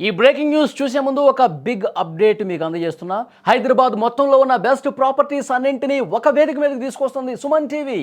ఈ breaking news చూసే ముందు ఒక బిగ్ అప్డేట్ మీకు అందజేస్తున్నా. హైదరాబాద్ మొత్తంలో ఉన్న బెస్ట్ ప్రాపర్టీస్ అన్నింటినీ ఒక వేదిక మీదకి తీసుకొస్తుంది సుమన్ టీవీ.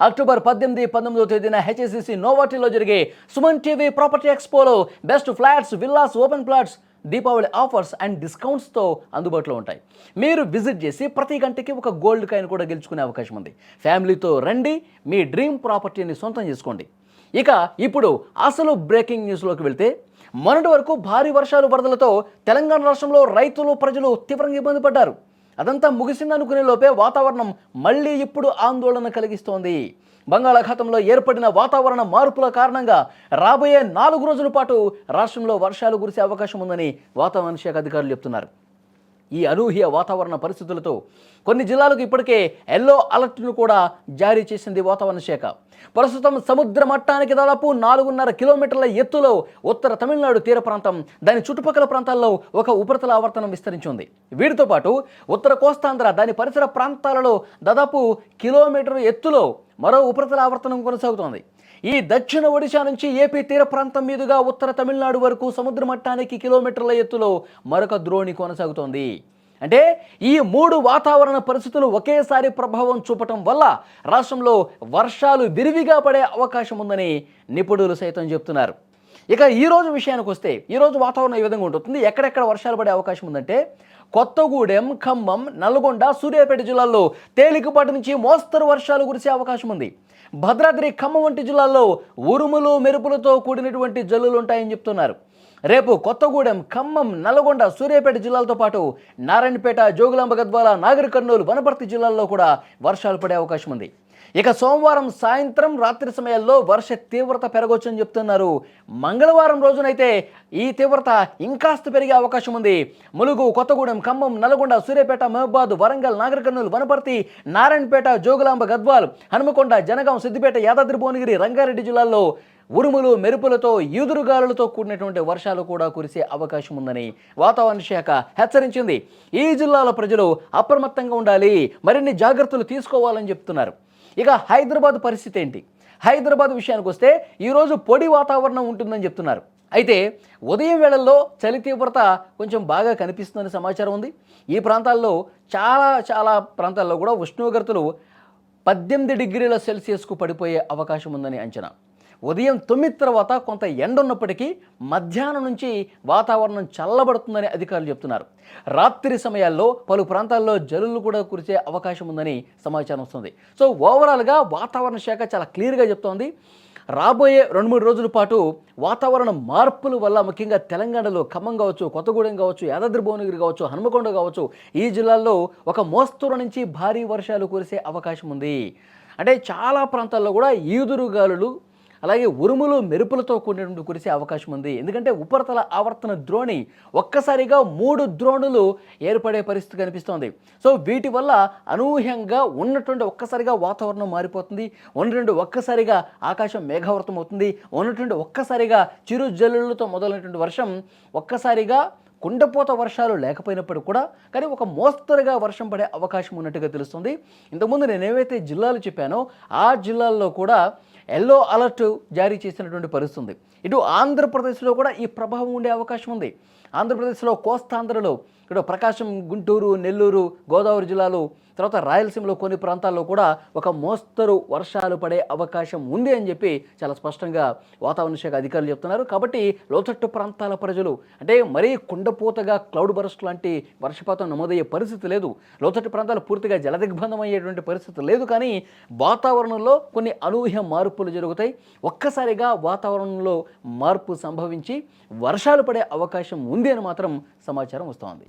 అక్టోబర్ 18, 19వ తేదీన హెచ్ఎస్సిసి నోవాటిలో జరిగే సుమన్ టీవీ ప్రాపర్టీ ఎక్స్పోలో best flats, villas, open plots, Deepavali offers and డిస్కౌంట్స్తో అందుబాటులో ఉంటాయి. మీరు విజిట్ చేసి ప్రతి గంటకి ఒక గోల్డ్ కాయిన్ కూడా గెలుచుకునే అవకాశం ఉంది. ఫ్యామిలీతో రండి, మీ డ్రీమ్ ప్రాపర్టీని సొంతం చేసుకోండి. ఇక ఇప్పుడు అసలు బ్రేకింగ్ న్యూస్లోకి వెళ్తే, మొన్నటి వరకు భారీ వర్షాలు, వరదలతో తెలంగాణ రాష్ట్రంలో రైతులు, ప్రజలు తీవ్రంగా ఇబ్బంది పడ్డారు. అదంతా ముగిసిందనుకునే లోపే వాతావరణం మళ్ళీ ఇప్పుడు ఆందోళన కలిగిస్తోంది. బంగాళాఖాతంలో ఏర్పడిన వాతావరణ మార్పుల కారణంగా రాబోయే 4 రోజుల పాటు రాష్ట్రంలో వర్షాలు కురిసే అవకాశం ఉందని వాతావరణ శాఖ అధికారులు చెప్తున్నారు. ఈ అనూహ్య వాతావరణ పరిస్థితులతో కొన్ని జిల్లాలకు ఇప్పటికే ఎల్లో అలర్ట్ను కూడా జారీ చేసింది వాతావరణ శాఖ. ప్రస్తుతం సముద్ర మట్టానికి దాదాపు 4.5 కిలోమీటర్ల ఎత్తులో ఉత్తర తమిళనాడు తీర ప్రాంతం, దాని చుట్టుపక్కల ప్రాంతాల్లో ఒక ఉపరితల ఆవర్తనం విస్తరించి. వీటితో పాటు ఉత్తర కోస్తాంధ్ర, దాని పరిసర ప్రాంతాలలో దాదాపు కిలోమీటర్ ఎత్తులో మరో ఉపరితల ఆవర్తనం కొనసాగుతోంది. ఈ దక్షిణ ఒడిశా నుంచి ఏపీ తీర ప్రాంతం మీదుగా ఉత్తర తమిళనాడు వరకు సముద్ర మట్టానికి కిలోమీటర్ల ఎత్తులో మరొక ద్రోణి కొనసాగుతోంది. అంటే ఈ 3 వాతావరణ పరిస్థితులు ఒకేసారి ప్రభావం చూపటం వల్ల రాష్ట్రంలో వర్షాలు విరివిగా పడే అవకాశం ఉందని నిపుణులు సైతం చెప్తున్నారు. ఇక ఈరోజు విషయానికి వస్తే, ఈరోజు వాతావరణం ఈ విధంగా ఉంటుంది. ఎక్కడెక్కడ వర్షాలు పడే అవకాశం ఉందంటే, కొత్తగూడెం, ఖమ్మం, నల్గొండ, సూర్యాపేట జిల్లాల్లో తేలికపాటి నుంచి మోస్తరు వర్షాలు కురిసే అవకాశం ఉంది. భద్రాద్రి, ఖమ్మం వంటి జిల్లాల్లో ఉరుములు, మెరుపులతో కూడినటువంటి జల్లులు ఉంటాయని చెప్తున్నారు. రేపు కొత్తగూడెం, ఖమ్మం, నల్గొండ, సూర్యాపేట జిల్లాలతో పాటు నారాయణపేట, జోగులాంబ, గద్వాల, నాగర్ కర్నూలు, వనపర్తి జిల్లాల్లో కూడా వర్షాలు పడే అవకాశం ఉంది. ఇక సోమవారం సాయంత్రం, రాత్రి సమయాల్లో వర్ష తీవ్రత పెరగొచ్చని చెప్తున్నారు. మంగళవారం రోజునైతే ఈ తీవ్రత ఇంకాస్త పెరిగే అవకాశం ఉంది. ములుగు, కొత్తగూడెం, ఖమ్మం, నల్గొండ, సూర్యాపేట, మహబాద్, వరంగల్, నాగర్ కర్నూలు, వనపర్తి, నారాయణపేట, జోగులాంబ, గద్వాల్, హనుమకొండ, జనగాం, సిద్దిపేట, యాదాద్రి భువనగిరి, రంగారెడ్డి జిల్లాల్లో ఉరుములు, మెరుపులతో, ఈదురుగాలులతో కూడినటువంటి వర్షాలు కూడా కురిసే అవకాశం ఉందని వాతావరణ శాఖ హెచ్చరించింది. ఈ జిల్లాల ప్రజలు అప్రమత్తంగా ఉండాలి, మరిన్ని జాగ్రత్తలు తీసుకోవాలని చెప్తున్నారు. ఇక హైదరాబాద్ పరిస్థితి ఏంటి? హైదరాబాద్ విషయానికి వస్తే ఈరోజు పొడి వాతావరణం ఉంటుందని చెప్తున్నారు. అయితే ఉదయం వేళల్లో చలి తీవ్రత కొంచెం బాగా కనిపిస్తుందని సమాచారం ఉంది. ఈ ప్రాంతాల్లో చాలా ప్రాంతాల్లో కూడా ఉష్ణోగ్రతలు 18 డిగ్రీల సెల్సియస్కు పడిపోయే అవకాశం ఉందని అంచనా. ఉదయం 9 తర్వాత కొంత ఎండ ఉన్నప్పటికీ మధ్యాహ్నం నుంచి వాతావరణం చల్లబడుతుందని అధికారులు చెప్తున్నారు. రాత్రి సమయాల్లో పలు ప్రాంతాల్లో జల్లులు కూడా కురిసే అవకాశం ఉందని సమాచారం వస్తుంది. సో ఓవరాల్గా వాతావరణ శాఖ చాలా క్లియర్గా చెప్తోంది. రాబోయే 2-3 రోజుల పాటు వాతావరణ మార్పుల వల్ల, ముఖ్యంగా తెలంగాణలో ఖమ్మం కావచ్చు, కొత్తగూడెం కావచ్చు, యాదాద్రి భువనగిరి కావచ్చు, హనుమకొండ కావచ్చు, ఈ జిల్లాల్లో ఒక మోస్తరు నుంచి భారీ వర్షాలు కురిసే అవకాశం ఉంది. అంటే చాలా ప్రాంతాల్లో కూడా ఈదురుగాలులు, అలాగే ఉరుములు, మెరుపులతో కూడినటువంటి కురిసే అవకాశం ఉంది. ఎందుకంటే ఉపరితల ఆవర్తన ద్రోణి ఒక్కసారిగా 3 ద్రోణులు ఏర్పడే పరిస్థితి కనిపిస్తోంది. సో వీటి వల్ల అనూహ్యంగా ఉన్నటువంటి ఒక్కసారిగా వాతావరణం మారిపోతుంది. ఉన్నటువంటి ఒక్కసారిగా ఆకాశం మేఘావృతం అవుతుంది. ఉన్నటువంటి ఒక్కసారిగా చిరు జల్లులతో మొదలైనటువంటి వర్షం ఒక్కసారిగా కుండపోత వర్షాలు లేకపోయినప్పటికీ కూడా కానీ ఒక మోస్తరుగా వర్షం పడే అవకాశం ఉన్నట్టుగా తెలుస్తుంది. ఇంతకుముందు నేను ఏవైతే జిల్లాలు చెప్పానో ఆ జిల్లాల్లో కూడా ఎల్లో అలర్ట్ జారీ చేసినటువంటి పరిస్థితి ఉంది. ఇటు ఆంధ్రప్రదేశ్లో కూడా ఈ ప్రభావం ఉండే అవకాశం ఉంది. ఆంధ్రప్రదేశ్లో కోస్తాంధ్రలో, ఇక్కడ ప్రకాశం, గుంటూరు, నెల్లూరు, గోదావరి జిల్లాలు, తర్వాత రాయలసీమలో కొన్ని ప్రాంతాల్లో కూడా ఒక మోస్తరు వర్షాలు పడే అవకాశం ఉంది అని చెప్పి చాలా స్పష్టంగా వాతావరణ శాఖ అధికారులు చెప్తున్నారు. కాబట్టి లోతట్టు ప్రాంతాల ప్రజలు, అంటే మరీ కుండపోతగా క్లౌడ్ బరస్ట్ లాంటి వర్షపాతం నమోదయ్యే పరిస్థితి లేదు. లోతట్టు ప్రాంతాలు పూర్తిగా జలదిగ్బంధం అయ్యేటువంటి పరిస్థితి లేదు. కానీ వాతావరణంలో కొన్ని అనూహ్య మార్పులు జరుగుతాయి. ఒక్కసారిగా వాతావరణంలో మార్పు సంభవించి వర్షాలు పడే అవకాశం ఉంది అని మాత్రం సమాచారం వస్తోంది.